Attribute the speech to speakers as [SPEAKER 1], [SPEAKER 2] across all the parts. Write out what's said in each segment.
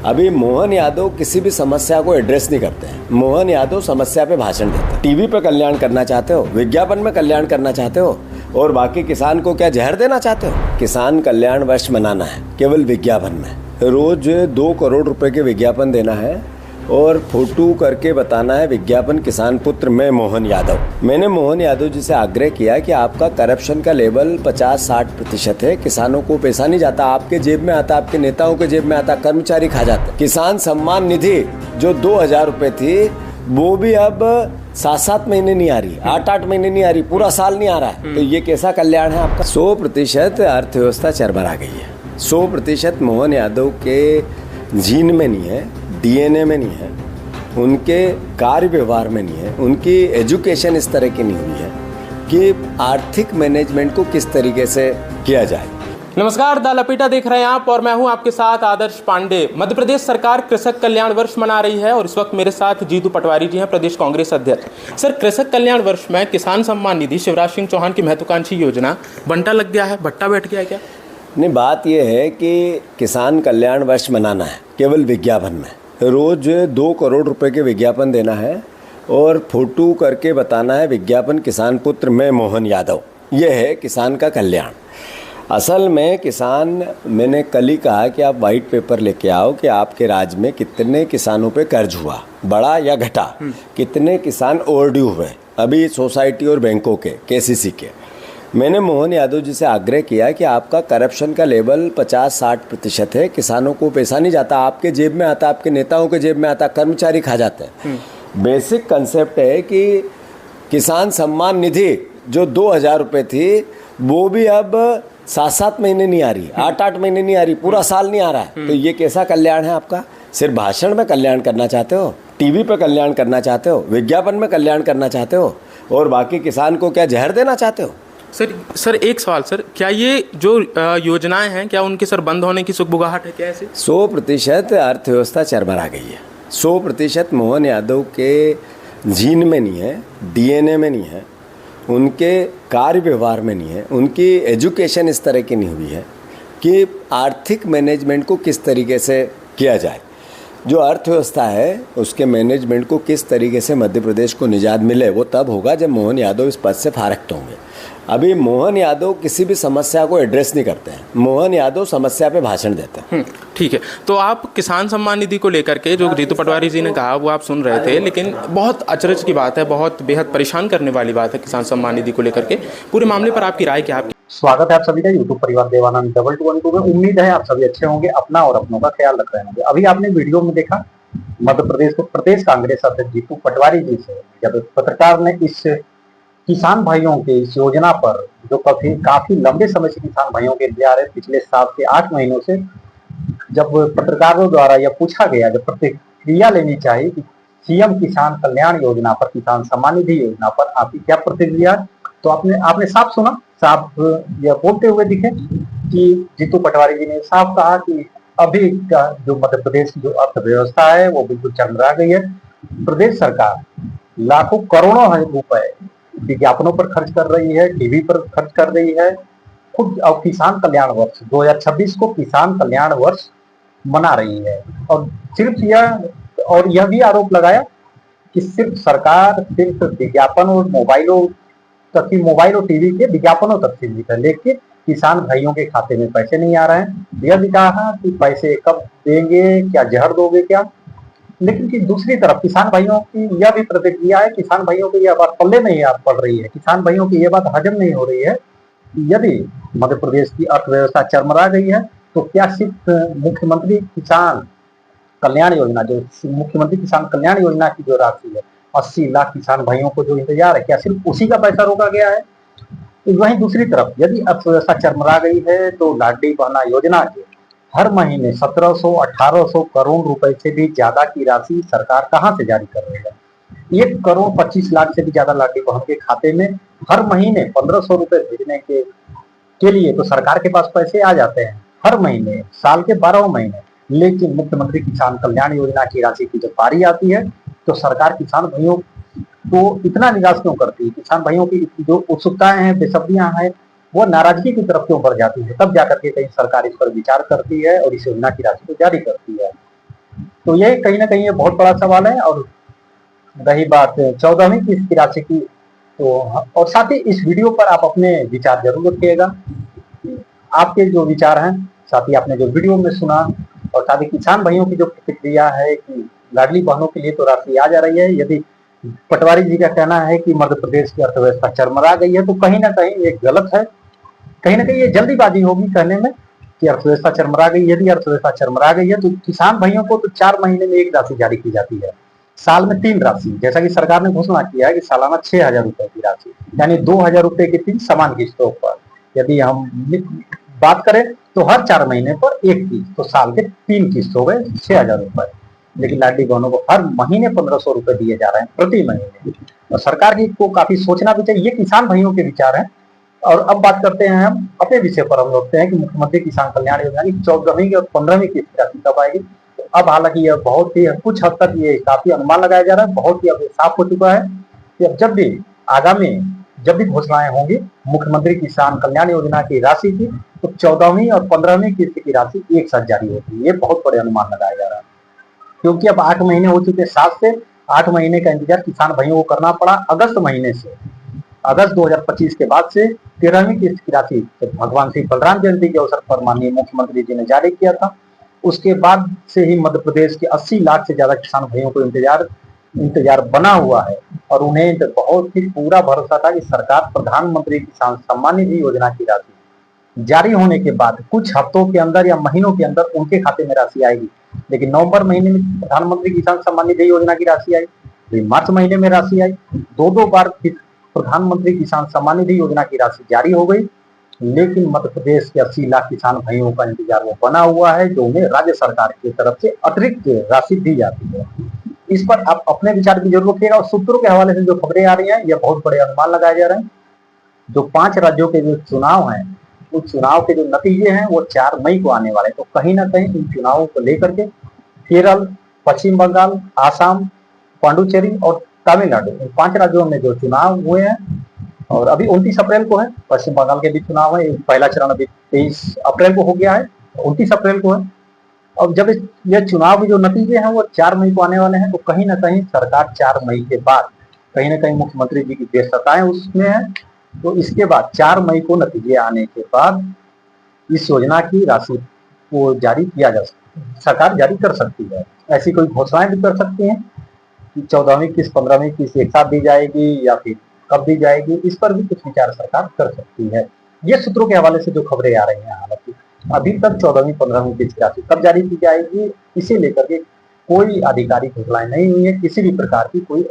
[SPEAKER 1] अभी मोहन यादव किसी भी समस्या को एड्रेस नहीं करते हैं। मोहन यादव समस्या पे भाषण देते हैं। टीवी पे कल्याण करना चाहते हो, विज्ञापन में कल्याण करना चाहते हो, और बाकी किसान को क्या जहर देना चाहते हो? किसान कल्याण वर्ष मनाना है केवल विज्ञापन में। रोज 2 करोड़ रुपए के विज्ञापन देना है और फोटो करके बताना है विज्ञापन किसान पुत्र मैं मोहन यादव। मैंने मोहन यादव जी से आग्रह किया कि आपका करप्शन का लेवल 50-60% है। किसानों को पैसा नहीं जाता, आपके जेब में आता, आपके नेताओं के जेब में आता, कर्मचारी खा जाते। किसान सम्मान निधि जो 2000 रुपए थी वो भी अब 7-7 महीने नहीं आ रही, 8-8 महीने नहीं आ रही, पूरा साल नहीं आ रहा है। तो ये कैसा कल्याण है आपका? 100% अर्थव्यवस्था चरमरा गई है। 100% मोहन यादव के जीन में नहीं है, डीएनए में नहीं है, उनके कार्य व्यवहार में नहीं है, उनकी एजुकेशन इस तरह की नहीं हुई है कि आर्थिक मैनेजमेंट को किस तरीके से किया जाए।
[SPEAKER 2] नमस्कार, द लपेटा देख रहे हैं आप और मैं हूं आपके साथ आदर्श पांडे। मध्य प्रदेश सरकार कृषक कल्याण वर्ष मना रही है और इस वक्त मेरे साथ जीतू पटवारी जी हैं, प्रदेश कांग्रेस अध्यक्ष। सर, कृषक कल्याण वर्ष में किसान सम्मान निधि शिवराज सिंह चौहान की महत्वाकांक्षी योजना बंटा लग गया है, भट्टा बैठ गया है क्या?
[SPEAKER 1] नहीं, बात यह है कि किसान कल्याण वर्ष मनाना है केवल विज्ञापन में। रोज 2 करोड़ रुपए के विज्ञापन देना है और फोटो करके बताना है विज्ञापन किसान पुत्र मैं मोहन यादव। यह है किसान का कल्याण। असल में किसान, मैंने कल ही कहा कि आप वाइट पेपर लेके आओ कि आपके राज्य में कितने किसानों पे कर्ज हुआ, बढ़ा या घटा, कितने किसान ओवरड्यू हुए अभी सोसाइटी और बैंकों के, केसीसी के। मैंने मोहन यादव जी से आग्रह किया कि आपका करप्शन का लेवल 50-60% है। किसानों को पैसा नहीं जाता, आपके जेब में आता, आपके नेताओं के जेब में आता, कर्मचारी खा जाते हैं। बेसिक कंसेप्ट है कि किसान सम्मान निधि जो 2000 रुपये थी वो भी अब 7-7 महीने नहीं आ रही, 8-8 महीने नहीं आ रही, पूरा साल नहीं आ रहा है। तो ये कैसा कल्याण है आपका? सिर्फ भाषण में कल्याण करना चाहते हो, टीवी पे कल्याण करना चाहते हो, विज्ञापन में कल्याण करना चाहते हो, और बाकी किसान को क्या जहर देना चाहते हो?
[SPEAKER 2] सर एक सवाल सर, क्या ये जो योजनाएं हैं क्या उनके सर बंद होने की सुगबुगाहट है क्या ऐसे?
[SPEAKER 1] 100% अर्थव्यवस्था चरमरा गई है। 100% मोहन यादव के जीन में नहीं है, डीएनए में नहीं है, उनके कार्य व्यवहार में नहीं है, उनकी एजुकेशन इस तरह की नहीं हुई है कि आर्थिक मैनेजमेंट को किस तरीके से किया जाए। जो अर्थव्यवस्था है उसके मैनेजमेंट को किस तरीके से मध्य प्रदेश को निजात मिले वो तब होगा जब मोहन यादव इस पद से फारग होंगे। अभी मोहन यादव किसी भी समस्या को एड्रेस नहीं करते हैं। मोहन यादव समस्या पे भाषण देते हैं।
[SPEAKER 2] ठीक है, तो आप किसान सम्मान निधि को लेकर के जो जीतू पटवारी जी ने कहा वो आप सुन रहे थे, लेकिन बहुत अचरज की बात है, बहुत बेहद परेशान करने वाली बात है किसान सम्मान निधि को लेकर के। पूरे मामले पर आपकी राय क्या? आपकी
[SPEAKER 3] स्वागत है आप सभी का यूट्यूब परिवार देवानंद 221 में। उम्मीद है आप सभी अच्छे होंगे, अपना और अपनों का ख्याल रख रहे होंगे। अभी आपने वीडियो में देखा मध्य प्रदेश के प्रदेश कांग्रेस अध्यक्ष जीतू पटवारी जी से जब पत्रकार ने इस किसान भाइयों के इस योजना पर, जो काफी लंबे समय से किसान भाइयों के लिए आ रहे, पिछले 7 से 8 महीनों से, जब पत्रकारों द्वारा यह पूछा गया, जब प्रतिक्रिया लेनी चाहिए कि सीएम किसान कल्याण योजना पर, किसान सम्मान निधि योजना पर आपकी क्या प्रतिक्रिया, तो आपने साफ सुना, साफ यह बोलते हुए दिखे कि जीतू पटवारी जी ने साफ कहा कि अभी का जो मध्य प्रदेश की जो अर्थव्यवस्था है वो बिल्कुल चरमरा गई है। प्रदेश सरकार लाखों करोड़ों रुपए विज्ञापनों पर खर्च कर रही है, टीवी पर खर्च कर रही है खुद। अब किसान कल्याण वर्ष 2026 को किसान कल्याण वर्ष मना रही है, और सिर्फ यह भी आरोप लगाया कि सिर्फ सरकार सिर्फ विज्ञापन और मोबाइल और टीवी के विज्ञापनों तक सीमित है, लेकिन किसान भाइयों के खाते में पैसे नहीं आ रहे हैं। यह भी कहा कि पैसे कब देंगे, क्या जहर दोगे क्या? लेकिन कि दूसरी तरफ किसान भाइयों की यह भी प्रतिक्रिया है, किसान भाइयों की यह बात पल्ले नहीं पड़ रही है, किसान भाइयों की यह बात हजम नहीं हो रही है। यदि मध्य प्रदेश की अर्थव्यवस्था चरमरा गई है तो क्या सिर्फ मुख्यमंत्री किसान कल्याण योजना, जो मुख्यमंत्री किसान कल्याण योजना की जो राशि है 80 लाख किसान भाइयों को जो इंतजार है, क्या सिर्फ उसी का पैसा रोका गया है? वहीं दूसरी तरफ यदि अर्थव्यवस्था चरमरा गई है तो लाडली बहना योजना के हर महीने 1700-1800 करोड़ रुपए से भी ज्यादा की राशि सरकार कहां से जारी कर रही है? 1 करोड़ 25 लाख से भी ज्यादा लाडली बहन के खाते में हर महीने 1500 रुपए भेजने के लिए तो सरकार के पास पैसे आ जाते हैं हर महीने, साल के 12 महीने। लेकिन मुख्यमंत्री किसान कल्याण योजना की राशि की जब पारी आती है तो सरकार किसान भाइयों को इतना निराश क्यों करती है? किसान भाइयों की जो उत्सुकताएं हैं, बेसब्रियां हैं, वो नाराजगी की तरफ क्यों बढ़ जाती है? तब जाकर के कहीं सरकार इस पर विचार करती है और इस योजना की राशि को जारी करती है। तो ये कहीं ना कहीं ये बहुत बड़ा सवाल है। और रही बात 14वीं किस्त की राशि की, तो और साथ ही इस वीडियो पर आप अपने विचार जरूर रखिएगा। आपके जो विचार हैं, साथ ही आपने जो वीडियो में सुना, और साथ ही किसान भाइयों की जो प्रतिक्रिया है कि लाडली बहनों के लिए तो राशि आ जा रही है, यदि पटवारी जी का कहना है कि मध्य प्रदेश की अर्थव्यवस्था चरमरा गई है, तो कहीं ना कहीं ये गलत है। कहीं ना कहीं ये जल्दीबाजी होगी कहने में कि अर्थव्यवस्था चरमरा गई। यदि अर्थव्यवस्था चरमरा गई है तो किसान भाइयों को तो 4 महीने में एक राशि जारी की जाती है, साल में 3 राशि, जैसा कि सरकार ने घोषणा किया है कि सालाना 6,000 रुपए की राशि, यानी 2,000 रुपए की 3 समान किस्तों पर। यदि हम बात करें तो हर 4 महीने पर एक किस्त, तो साल के 3 किस्त हो गए 6,000 रुपए। लेकिन लाडली बहनों को हर महीने 1,500 रुपए दिए जा रहे हैं प्रति महीने। और सरकार की को काफी सोचना भी चाहिए। ये किसान भाइयों के विचार हैं। और अब बात करते हैं हम अपने विषय पर। हम लोगते हैं कि मुख्यमंत्री किसान कल्याण योजना की 14वीं और 15वीं किस्त राशि कब आएगी। तो अब हालांकि यह बहुत ही कुछ हद तक ये काफी अनुमान लगाया जा रहा है, बहुत ही अब साफ हो चुका है कि अब जब भी घोषणाएं होंगी मुख्यमंत्री किसान कल्याण योजना की राशि की, तो 14वीं और 15वीं किस्त की राशि एक साथ जारी होगी। ये बहुत बड़े अनुमान लगाया जा रहा है, क्योंकि अब 8 महीने हो चुके, 7 से 8 महीने का इंतजार किसान भाइयों को करना पड़ा। अगस्त महीने से, अगस्त 2025 के बाद से 13वीं किस्त की राशि भगवान श्री बलराम जयंती के अवसर पर माननीय मुख्यमंत्री जी ने जारी किया था। उसके बाद से ही मध्य प्रदेश के 80 लाख से ज्यादा किसान भाइयों को इंतजार बना हुआ है। और उन्हें बहुत ही पूरा भरोसा था कि सरकार प्रधानमंत्री किसान सम्मान निधि योजना की राशि जारी होने के बाद कुछ हफ्तों के अंदर या महीनों के अंदर उनके खाते में राशि आएगी। लेकिन नवंबर महीने में प्रधानमंत्री किसान सम्मान निधि योजना की राशि आई, फिर मार्च महीने में राशि आई, दो बार प्रधानमंत्री किसान सम्मान निधि योजना की राशि जारी हो गई। लेकिन मध्य प्रदेश के 80 लाख किसान भाइयों का इंतजार वो बना हुआ है, जो उन्हें राज्य सरकार की तरफ से अतिरिक्त राशि दी जाती है। इस पर आप अपने विचार की जरूर रखिएगा। और सूत्रों के हवाले से जो खबरें आ रही हैं, ये बहुत बड़े अनुमान लगाए जा रहे हैं। जो 5 राज्यों के जो चुनाव हैं, उस चुनाव के जो नतीजे हैं वो 4 मई को आने वाले हैं। तो कहीं ना कहीं इन चुनावों को लेकर के केरल, पश्चिम बंगाल, आसाम, पांडुचेरी और तमिलनाडु, इन 5 राज्यों में जो चुनाव हुए हैं, और अभी 29 अप्रैल को है, पश्चिम बंगाल के भी चुनाव है, पहला चरण अभी 23 अप्रैल को हो गया है, 29 अप्रैल को है। और जब यह चुनाव के जो नतीजे हैं वो 4 मई को आने वाले हैं, तो कहीं ना कहीं सरकार 4 मई के बाद, कहीं ना कहीं मुख्यमंत्री जी की व्यस्तताएं उसमें है, तो इसके बाद 4 मई को नतीजे आने के बाद इस योजना की राशि को जारी किया जा सकता है, सरकार जारी कर सकती है। ऐसी कोई घोषणाएं भी कर सकती है कि 14वीं किस्त 15वीं किस्त एक साथ दी जाएगी या फिर कब दी जाएगी, इस पर भी कुछ विचार सरकार कर सकती है। ये सूत्रों के हवाले से जो खबरें आ रही हैं, हालांकि अभी तक 14वीं 15वीं किस्त राशि कब जारी की जाएगी इसे लेकर के कोई आधिकारिक घोषणाएं नहीं हुई है, किसी भी प्रकार की कोई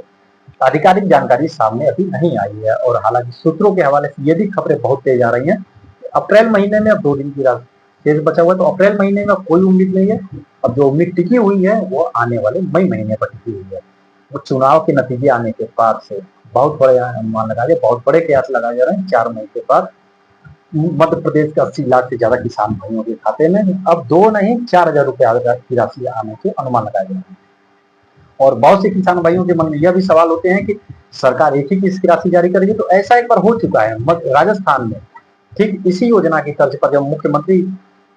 [SPEAKER 3] आधिकारिक जानकारी सामने अभी नहीं आई है। और हालांकि सूत्रों के हवाले से ये भी खबरें बहुत तेज आ रही हैं। अप्रैल महीने में अब 2 दिन की राशि शेष बचा हुआ है, तो अप्रैल महीने में कोई उम्मीद नहीं है। अब जो उम्मीद टिकी हुई है वो आने वाले मई महीने पर टिकी हुई है। वो चुनाव के नतीजे आने के बाद से बहुत बड़े अनुमान लगाए, बहुत बड़े कयास लगाए जा रहे हैं। 4 मई के बाद मध्य प्रदेश के 80 लाख से ज्यादा किसान भाइयों के खाते में अब 2 नहीं 4,000 रुपए की राशि आने के अनुमान लगाए जा रहे हैं। और बहुत से किसान भाइयों के मन में यह भी सवाल होते हैं कि सरकार एक ही किस्त की राशि जारी करेगी। तो ऐसा एक बार हो चुका है राजस्थान में, ठीक इसी योजना की तर्ज पर जब मुख्यमंत्री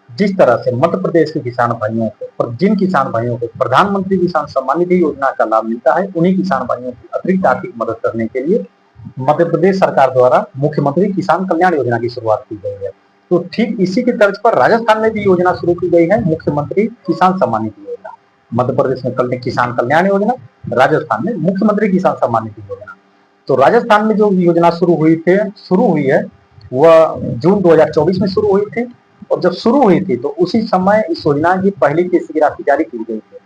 [SPEAKER 3] जिस तरह से मध्य प्रदेश के किसान भाइयों को, और जिन किसान भाइयों को प्रधानमंत्री किसान सम्मान निधि योजना का लाभ मिलता है, उन्हीं किसान भाइयों की अतिरिक्त आर्थिक मदद करने के लिए मध्य प्रदेश सरकार द्वारा मुख्यमंत्री किसान कल्याण योजना की शुरुआत की गई है। तो ठीक इसी की तर्ज पर राजस्थान में भी योजना शुरू की गई है, मुख्यमंत्री किसान सम्मान निधि योजना। मध्य प्रदेश में किसान कल्याण योजना, राजस्थान में मुख्यमंत्री किसान सम्मान निधि योजना। तो राजस्थान में जो योजना शुरू हुई है वह जून 2024 में शुरू हुई थी। और जब शुरू हुई थी तो उसी समय इस योजना की पहली किस्त की राशि जारी की गई थी,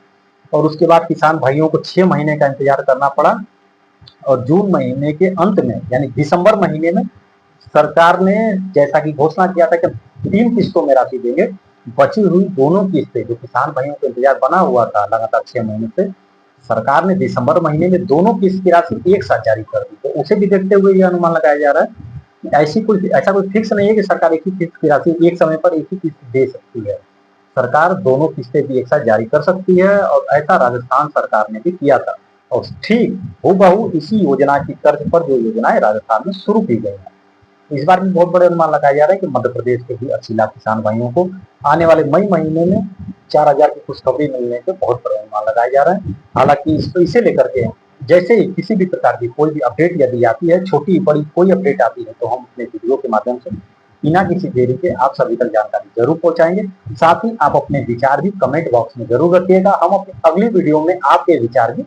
[SPEAKER 3] और उसके बाद किसान भाइयों को 6 महीने का इंतजार करना पड़ा। और जून महीने के अंत में, यानी दिसंबर महीने में, सरकार ने जैसा कि घोषणा किया था कि 3 किस्तों में राशि देंगे। बची हुई दोनों किस्तें जो किसान भाइयों को इंतजार बना हुआ था लगातार 6 महीने से, सरकार ने दिसंबर महीने में दोनों किस्त की राशि एक साथ जारी कर दी। तो उसे भी देखते हुए यह अनुमान लगाया जा रहा है ऐसा कोई फिक्स नहीं है कि सरकार एक ही किस्त की राशि एक समय पर एक ही किस्त दे सकती है। सरकार दोनों किस्तें भी एक साथ जारी कर सकती है, और ऐसा राजस्थान सरकार ने भी किया था। और ठीक हूबहू इसी योजना की तर्ज पर जो योजनाएं राजस्थान में शुरू की गई है। इस बार भी बहुत बड़े अनुमान लगाया जा रहा है कि मध्य प्रदेश के भी 80 लाख किसान भाइयों को आने वाले मई महीने में 4000 की खुशखबरी मिलने के बहुत बड़े अनुमान लगाया जा रहा है। हालांकि इसे लेकर के जैसे ही किसी भी प्रकार की कोई भी अपडेट यदि आती है, छोटी बड़ी कोई अपडेट आती है, तो हम अपने वीडियो के माध्यम से बिना किसी देरी के आप सभी तक जानकारी जरूर पहुंचाएंगे। साथ ही आप अपने विचार भी कमेंट बॉक्स में जरूर रखिएगा। हम अपनी अगली वीडियो में आपके विचार भी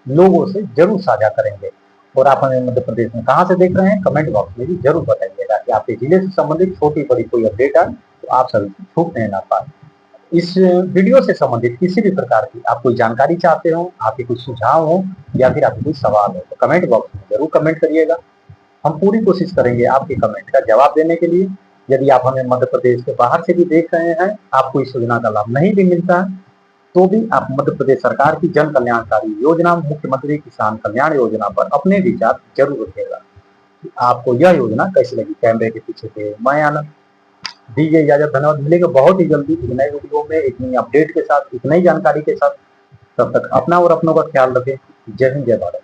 [SPEAKER 3] लोगों से जरूर साझा करेंगे। और आप हमें मध्य प्रदेश में कहां से देख रहे हैं, कमेंट बॉक्स में भी जरूर बताइएगा कि आपके जिले से संबंधित छोटी बड़ी कोई अपडेट आए तो आप सभी छूट नहीं ना पाए। इस वीडियो से संबंधित किसी भी प्रकार की आप कोई जानकारी चाहते हो, आपके कुछ सुझाव हो या फिर आपके कोई सवाल हो, तो कमेंट बॉक्स में जरूर कमेंट करिएगा। हम पूरी कोशिश करेंगे आपके कमेंट का जवाब देने के लिए। यदि आप हमें मध्य प्रदेश के बाहर से भी देख रहे हैं, आपको इस योजना का लाभ नहीं भी मिलता है, तो भी आप मध्य प्रदेश सरकार की जन कल्याणकारी योजना मुख्यमंत्री किसान कल्याण योजना पर अपने विचार जरूर रखिएगा। आपको यह योजना कैसी लगी? कैमरे के पीछे थे मैं आनंद। दीजिए इजाजत, धन्यवाद। मिलेगा बहुत ही जल्दी एक नए वीडियो में, एक नई अपडेट के साथ, एक नई जानकारी के साथ। तब तक अपना और अपनों का ख्याल रखें। जय हिंद, जय भारत।